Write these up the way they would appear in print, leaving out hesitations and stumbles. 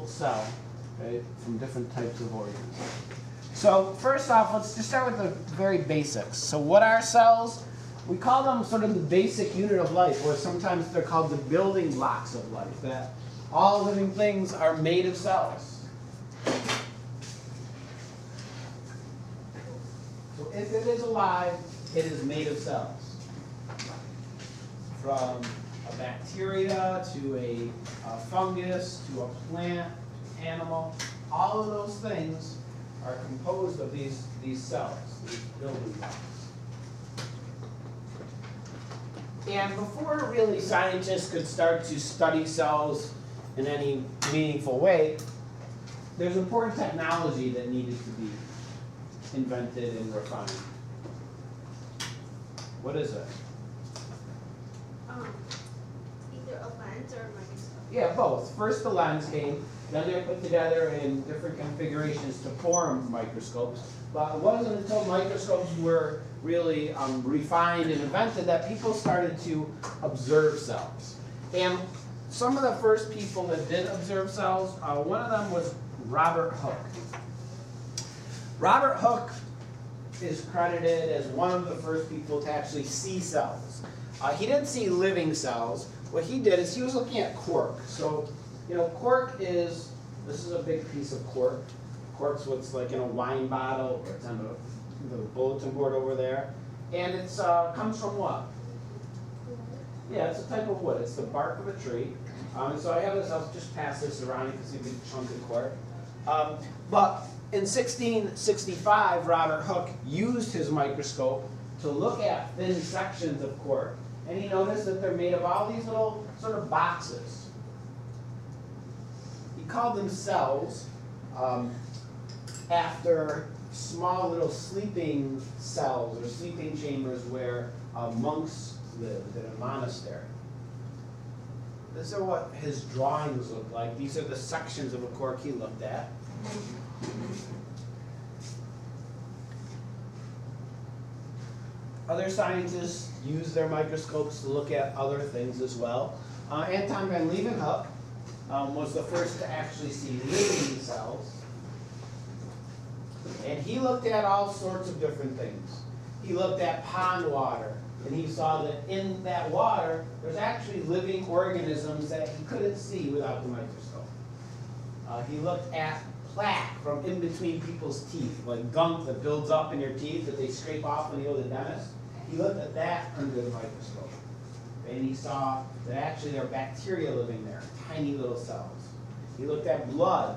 cell, right, from different types of organs. So first off, let's just start with the very basics. So what are cells? We call them sort of the basic unit of life, or sometimes they're called the building blocks of life, that all living things are made of cells. So if it is alive, it is made of cells. From a bacteria to a fungus to a plant, animal, all of those things are composed of these cells, these building blocks. And before really scientists could start to study cells in any meaningful way, there's important technology that needed to be invented and refined. What is it? Either a lens or a microscope. Yeah, both. First the lens came, then they're put together in different configurations to form microscopes. But it wasn't until microscopes were really refined and invented that people started to observe cells. And some of the first people that did observe cells, one of them was Robert Hooke. Robert Hooke is credited as one of the first people to actually see cells. He didn't see living cells. What he did is he was looking at cork. So, cork is, this is a big piece of cork. Cork's what's like in a wine bottle, or it's on the bulletin board over there. And it's comes from what? Yeah, it's a type of wood. It's the bark of a tree. And so I have this, I'll just pass this around. You can see a big chunk of cork. But in 1665, Robert Hooke used his microscope to look at thin sections of cork. And he noticed that they're made of all these little sort of boxes. He called them cells after small little sleeping cells or sleeping chambers where monks lived in a monastery. This is what his drawings look like. These are the sections of a cork he looked at. Other scientists use their microscopes to look at other things as well. Anton van Leeuwenhoek was the first to actually see living cells. And he looked at all sorts of different things. He looked at pond water, and he saw that in that water, there's actually living organisms that he couldn't see without the microscope. He looked at plaque from in between people's teeth, like gunk that builds up in your teeth that they scrape off when you go to the dentist. He looked at that under the microscope. And he saw that actually there are bacteria living there, tiny little cells. He looked at blood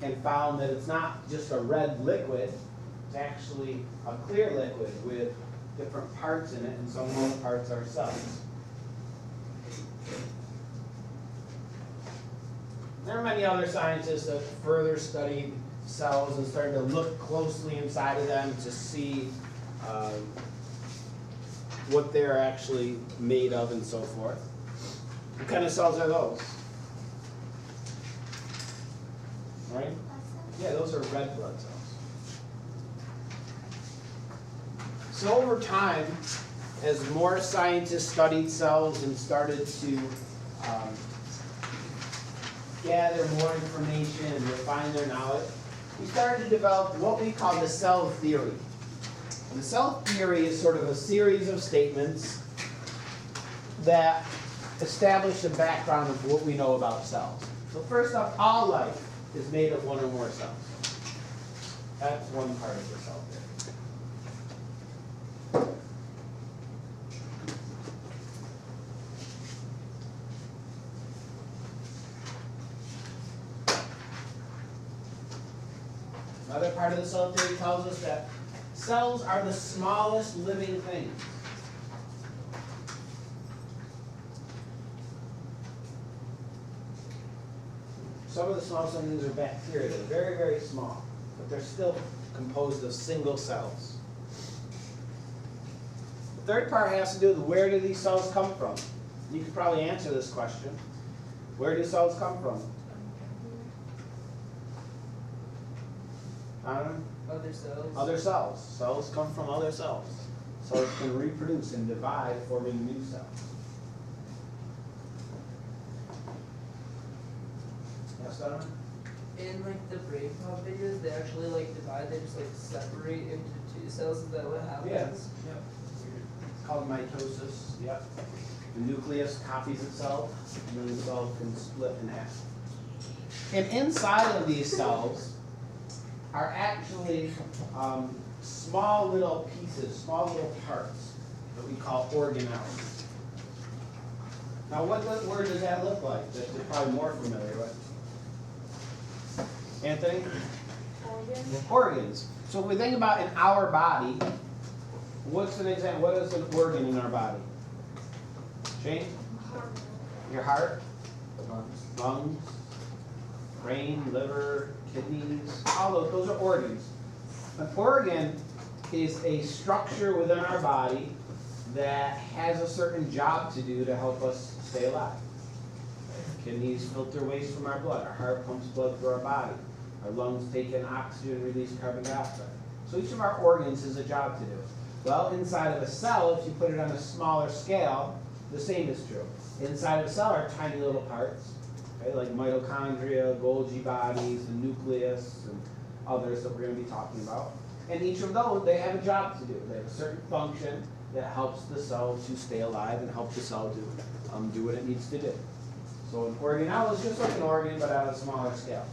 and found that it's not just a red liquid, it's actually a clear liquid with different parts in it, and some of those parts are cells. There are many other scientists that further studied cells and started to look closely inside of them to see what they're actually made of and so forth. What kind of cells are those? Right? Yeah, those are red blood cells. So over time, as more scientists studied cells and started to gather more information and refine their knowledge, we started to develop what we call the cell theory. And the cell theory is sort of a series of statements that establish the background of what we know about cells. So first off, all life is made of one or more cells. That's one part of the cell theory. Another part of the cell theory tells us that cells are the smallest living things. Some of the smallest living things are bacteria. They're very, very small, but they're still composed of single cells. The third part has to do with where do these cells come from? You could probably answer this question. Where do cells come from? Other cells. Other cells. Cells come from other cells. Cells can reproduce and divide, forming new cells. Yes, Donovan? In like the brain pop videos, they actually like divide. They just like separate into two cells. Is that what happens? Yes. Yep. It's called mitosis. Yep. The nucleus copies itself, and then the cell can split in half. And inside of these cells are actually small little pieces, small little parts that we call organelles. Now, what word does that look like that you're probably more familiar with? Anthony? Organs. Organs. So if we think about in our body, what's an example? What is an organ in our body? Shane? Heart. Your heart? Lungs? Brain, liver, kidneys, all those are organs. An organ is a structure within our body that has a certain job to do to help us stay alive. Kidneys filter waste from our blood. Our heart pumps blood through our body. Our lungs take in oxygen and release carbon dioxide. So each of our organs has a job to do. Well, inside of a cell, if you put it on a smaller scale, the same is true. Inside of a cell are tiny little parts. Okay, like mitochondria, Golgi bodies, the nucleus, and others that we're going to be talking about. And each of those, they have a job to do. They have a certain function that helps the cell to stay alive and help the cell do what it needs to do. So an organelle is just like an organ, but at a smaller scale.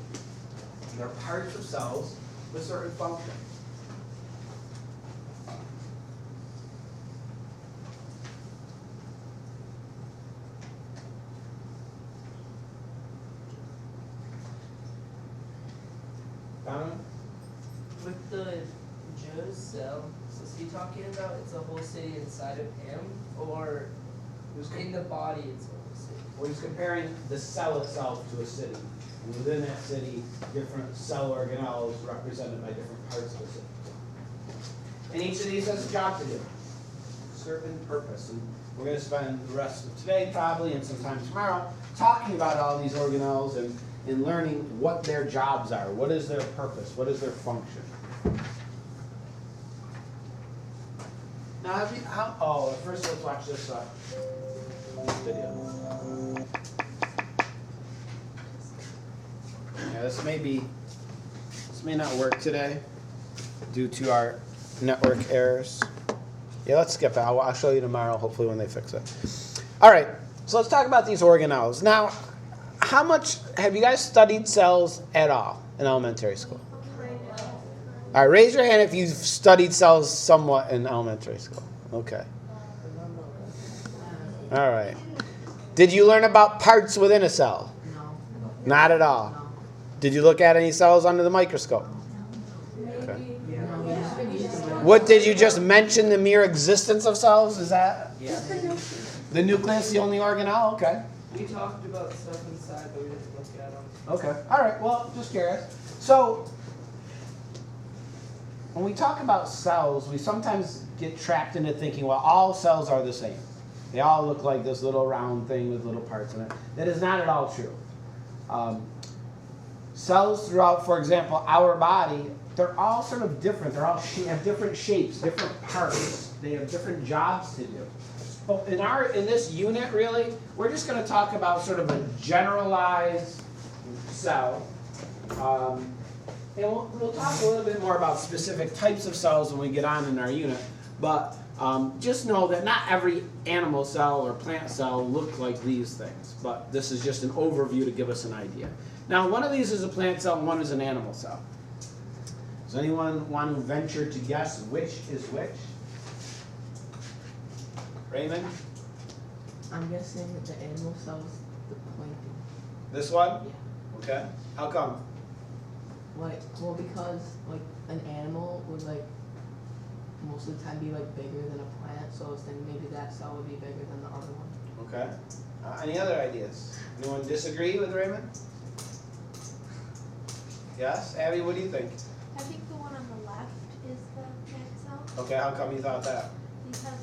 They're parts of cells with certain function. Donovan? With the Joe's cell, was he talking about it's a whole city inside of him, or in the body it's a whole city? Well, he's comparing the cell itself to a city. And within that city, different cell organelles represented by different parts of the city. And each of these has a job to do, certain purpose. And we're going to spend the rest of today, probably, and sometime tomorrow, talking about all these organelles and learning what their jobs are. What is their purpose? What is their function? Now, first let's watch this video. Yeah, this may not work today due to our network errors. Yeah, let's skip it. I'll show you tomorrow, hopefully, when they fix it. All right, so let's talk about these organelles. Now, how much have you guys studied cells at all in elementary school? All right, raise your hand if you've studied cells somewhat in elementary school. Okay. All right. Did you learn about parts within a cell? No. Not at all. No. Did you look at any cells under the microscope? Okay. No. What did you just mention? The mere existence of cells? Is that Yeah. the nucleus, the only organelle? Okay. We talked about stuff inside, but we didn't look at them. Okay. All right. Well, just curious. So, when we talk about cells, we sometimes get trapped into thinking, well, all cells are the same. They all look like this little round thing with little parts in it. That is not at all true. Cells throughout, for example, our body, they're all sort of different. They all have different shapes, different parts. They have different jobs to do. But in this unit, really, we're just going to talk about sort of a generalized cell. And we'll talk a little bit more about specific types of cells when we get on in our unit. But just know that not every animal cell or plant cell look like these things. But this is just an overview to give us an idea. Now, one of these is a plant cell and one is an animal cell. Does anyone want to venture to guess which is which? Raymond? I'm guessing that the animal cells, the pointing. This one? Yeah. Okay. How come? Because an animal would most of the time be bigger than a plant, so I was thinking maybe that cell would be bigger than the other one. Okay. Any other ideas? Anyone disagree with Raymond? Yes? Abby, what do you think? I think the one on the left is the plant cell Okay, how come you thought that? because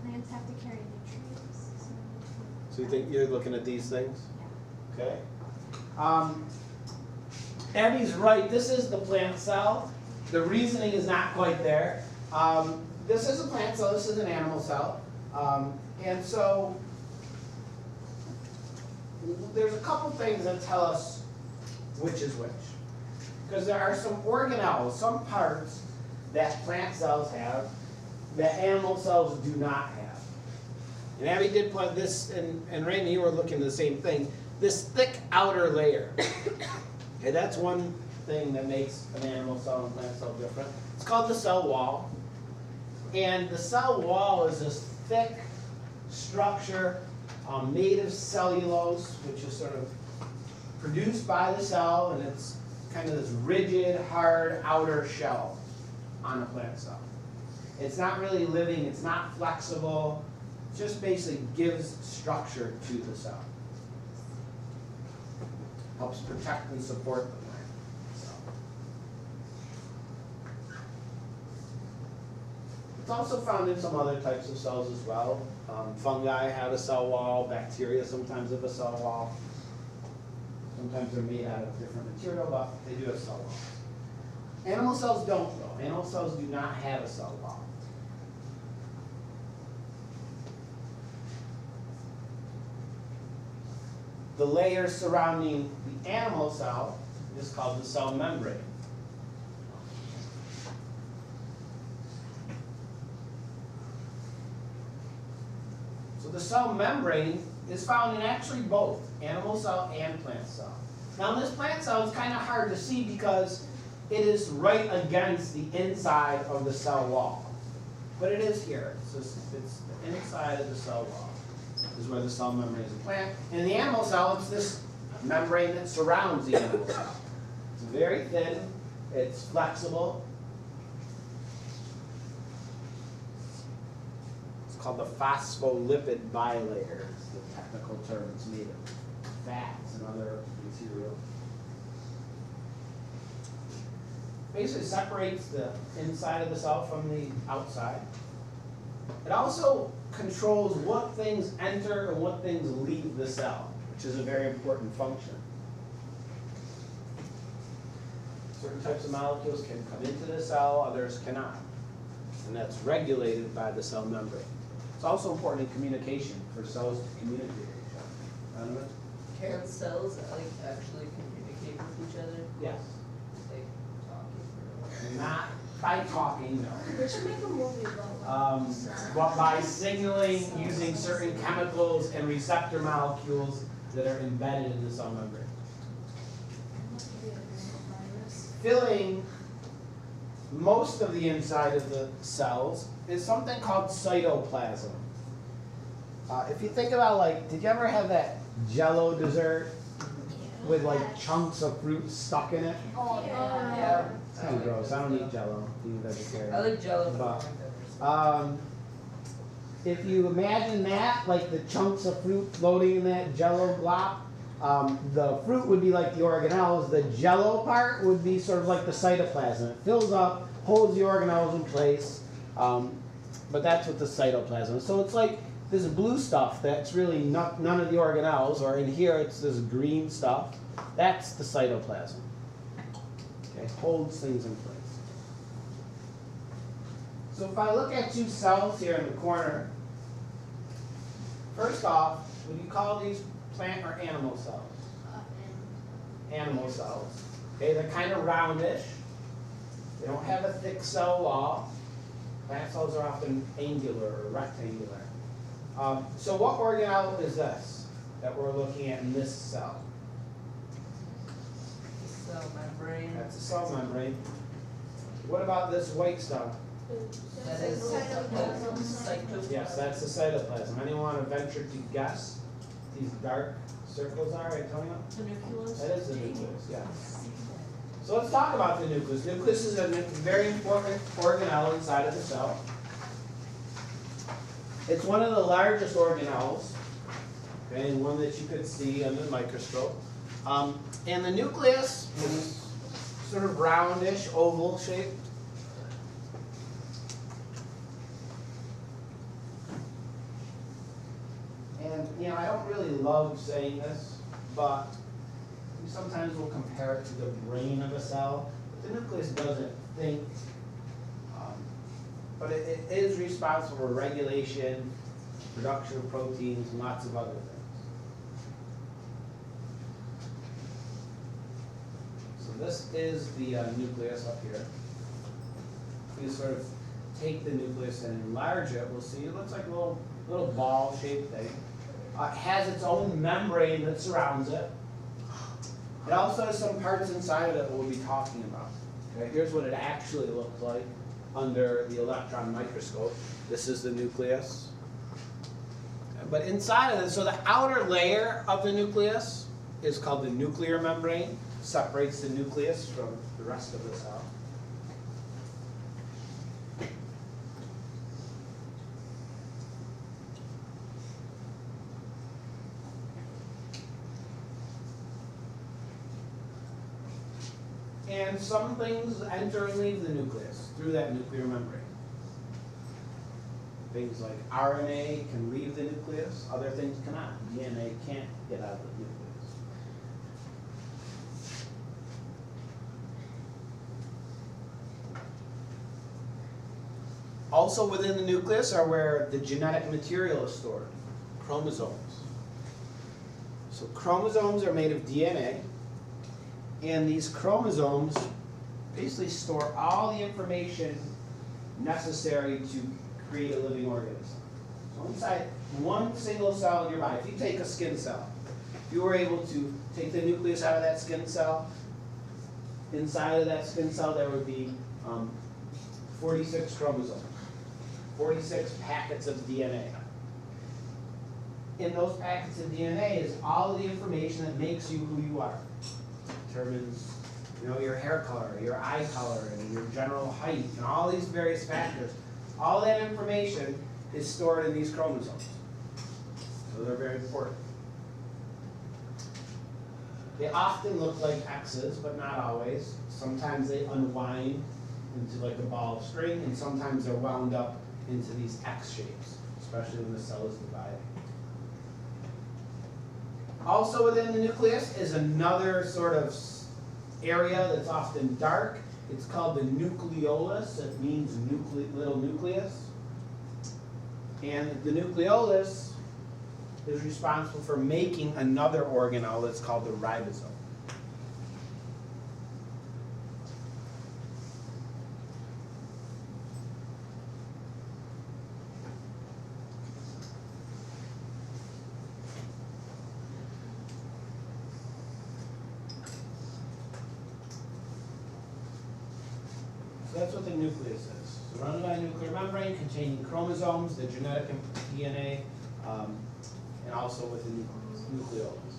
plants have to carry nutrients. So you think you're looking at these things? Yeah. Okay. Abby's right. This is the plant cell. The reasoning is not quite there. This is a plant cell. This is an animal cell. And so there's a couple things that tell us which is which. Because there are some organelles, some parts that plant cells have that animal cells do not have. And Abby did put this, and Raymond, you were looking at the same thing, this thick outer layer. Okay, that's one thing that makes an animal cell and plant cell different. It's called the cell wall. And the cell wall is this thick structure made of cellulose, which is sort of produced by the cell, and it's kind of this rigid, hard outer shell on a plant cell. It's not really living, it's not flexible, it just basically gives structure to the cell. Helps protect and support the plant cell. It's also found in some other types of cells as well. Fungi have a cell wall, bacteria sometimes have a cell wall. Sometimes they're made out of different material, but they do have cell walls. Animal cells don't though. Animal cells do not have a cell wall. The layer surrounding the animal cell is called the cell membrane. So the cell membrane is found in actually both animal cell and plant cell. Now this plant cell is kind of hard to see because it is right against the inside of the cell wall. But it is here. It's the inside of the cell wall is where the cell membrane is a plant. In the animal cell, it's this membrane that surrounds the animal cell. It's very thin, it's flexible. It's called the phospholipid bilayer. It's the technical term. It's made of fats and other materials. Basically separates the inside of the cell from the outside. It also controls what things enter and what things leave the cell, which is a very important function. Certain types of molecules can come into the cell, others cannot. And that's regulated by the cell membrane. It's also important in communication for cells to communicate with each other. Donovan? Can cells actually communicate with each other? Yes. Like talking? Not by talking, no. We should make a movie about But by signaling using certain chemicals and receptor molecules that are embedded in the cell membrane. Filling most of the inside of the cells is something called cytoplasm. If you think about did you ever have that Jell-O dessert with chunks of fruit stuck in it? Oh, Yeah. It's kind of gross. I don't eat Jell-O, being vegetarian. I like Jell-O, But, but I don't like if you imagine that, like the chunks of fruit floating in that Jell-O blob, the fruit would be like the organelles. The Jell-O part would be sort of like the cytoplasm. It fills up, holds the organelles in place, but that's what the cytoplasm is. So it's like this blue stuff that's really none of the organelles, or in here it's this green stuff. That's the cytoplasm. Okay, holds things in place. So if I look at two cells here in the corner, first off, would you call these plant or animal cells? Animal cells. Okay, they're kind of roundish. They don't have a thick cell wall. Plant cells are often angular or rectangular. So what organelle is this that we're looking at in this cell? cell membrane. That's a cell membrane. What about this white stuff? That is cytoplasm. Yes, that's the cytoplasm. Anyone want to venture to guess these dark circles are, Antonio? The nucleus. That is the nucleus, yes. So let's talk about the nucleus. Nucleus is a very important organelle inside of the cell. It's one of the largest organelles, okay, and one that you could see under the microscope. And the nucleus is sort of roundish, oval shaped. And, I don't really love saying this, but we sometimes will compare it to the brain of a cell. The nucleus doesn't think, but it is responsible for regulation, production of proteins, and lots of other things. this is the nucleus up here. If you sort of take the nucleus and enlarge it, we'll see it looks like a little ball-shaped thing. It has its own membrane that surrounds it. It also has some parts inside of it we'll be talking about. Okay, here's what it actually looks like under the electron microscope. This is the nucleus. But inside of it, so the outer layer of the nucleus is called the nuclear membrane. Separates the nucleus from the rest of the cell. And some things enter and leave the nucleus through that nuclear membrane. Things like RNA can leave the nucleus, other things cannot. DNA can't get out of the nucleus. Also within the nucleus are where the genetic material is stored, chromosomes. So chromosomes are made of DNA, and these chromosomes basically store all the information necessary to create a living organism. So inside one single cell in your body, if you take a skin cell, if you were able to take the nucleus out of that skin cell, inside of that skin cell there would be 46 chromosomes, 46 packets of DNA. In those packets of DNA is all of the information that makes you who you are. Determines, your hair color, your eye color, and your general height, and all these various factors. All that information is stored in these chromosomes. So they're very important. They often look like X's, but not always. Sometimes they unwind into like a ball of string, and sometimes they're wound up into these X shapes, especially when the cell is divided. Also within the nucleus is another sort of area that's often dark. It's called the nucleolus. It means little nucleus. And the nucleolus is responsible for making another organelle that's called the ribosome. So that's what the nucleus is. Surrounded by a nuclear membrane containing chromosomes, the genetic DNA, and also with the nucleolus.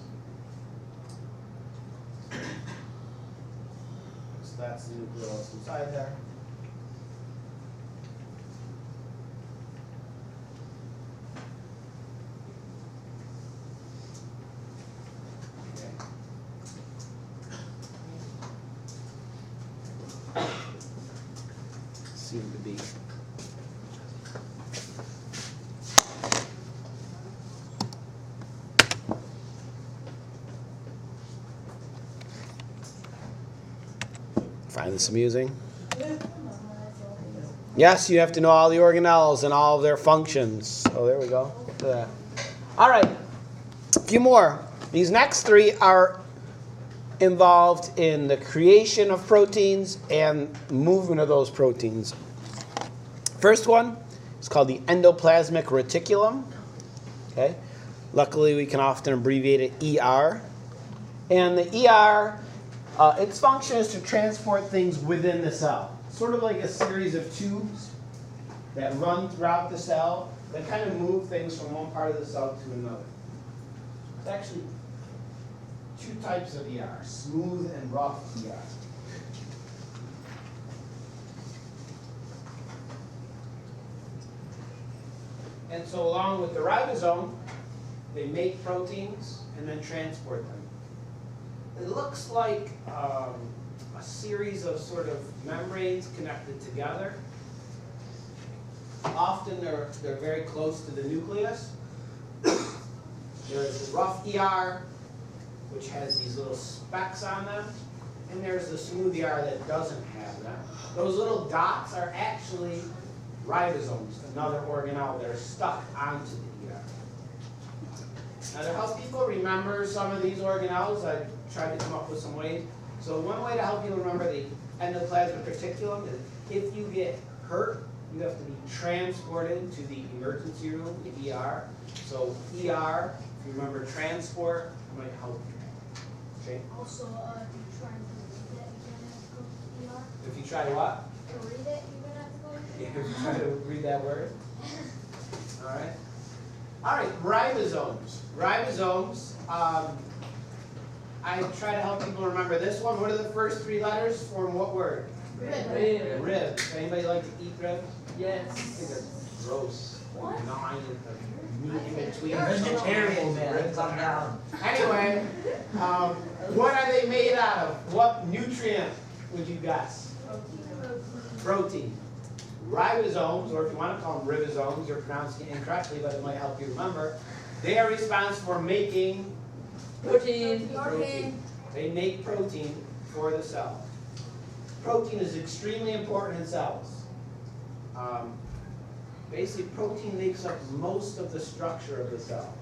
So that's the nucleolus inside there. Seem to be. Find this amusing? Yes, you have to know all the organelles and all of their functions. Oh, there we go. Look at that. All right, a few more. These next three are involved in the creation of proteins and movement of those proteins. First one is called the endoplasmic reticulum. Okay, luckily we can often abbreviate it ER. And the ER, its function is to transport things within the cell. Sort of like a series of tubes that run throughout the cell that kind of move things from one part of the cell to another. It's actually two types of ER, smooth and rough ER. And so along with the ribosome, they make proteins and then transport them. It looks like a series of sort of membranes connected together. Often they're very close to the nucleus. There's the rough ER, which has these little specks on them, and there's the smooth ER that doesn't have them. Those little dots are actually ribosomes, another organelle that are stuck onto the ER. Now to help people remember some of these organelles, I tried to come up with some ways. So one way to help you remember the endoplasmic reticulum is if you get hurt, you have to be transported to the emergency room, the ER. So ER, if you remember transport, might help you. Okay? Also, if you try and read it, you're gonna have to go to the ER. If you try to what? To read it, you're gonna have to go to the If you try to read that word. All right. All right, ribosomes. Ribosomes, I try to help people remember this one. What are the first three letters? Form what word? Rib. Ribs. Anybody like to eat ribs? I Yes. think they're gross. What? Gnawing the meat in between. You're vegetarian, man. Ribs. Calm down. Anyway, what are they made out of? What nutrient would you guess? Protein. Ribosomes, or if you want to call them ribosomes, you're pronouncing it incorrectly, but it might help you remember. They are responsible for making Protein. protein. They make protein for the cell. Protein is extremely important in cells. Basically, protein makes up most of the structure of the cell.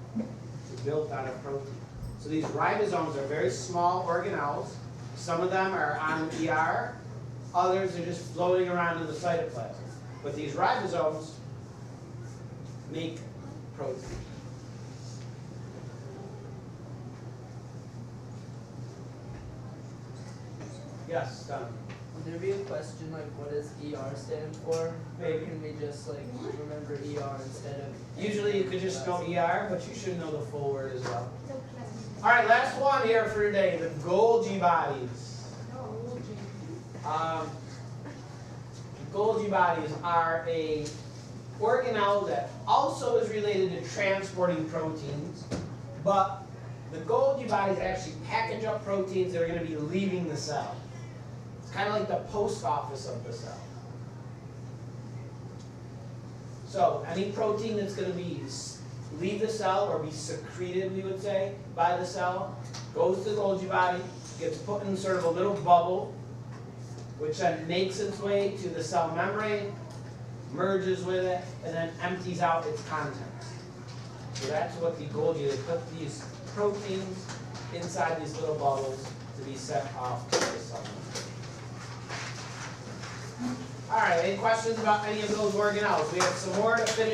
It's built out of protein. So these ribosomes are very small organelles. Some of them are on ER, others are just floating around in the cytoplasm. But these ribosomes make protein. Yes, Don. Would there be a question like what does ER stand for? Or Maybe. can we just like remember ER instead of Usually you could just know ER, but you should know the full word as well. Ectoplasm. All right, last one here for today, the Golgi bodies. Golgi bodies are a organelle that also is related to transporting proteins, but the Golgi bodies actually package up proteins that are going to be leaving the cell. It's kind of like the post office of the cell. So any protein that's going to be leave the cell or be secreted, we would say, by the cell, goes to the Golgi body, gets put in sort of a little bubble, which then makes its way to the cell membrane, merges with it, and then empties out its contents. So that's what the Golgi, they put these proteins inside these little bubbles to be sent off to the cell membrane. All right, any questions about any of those organelles? We have some more to finish.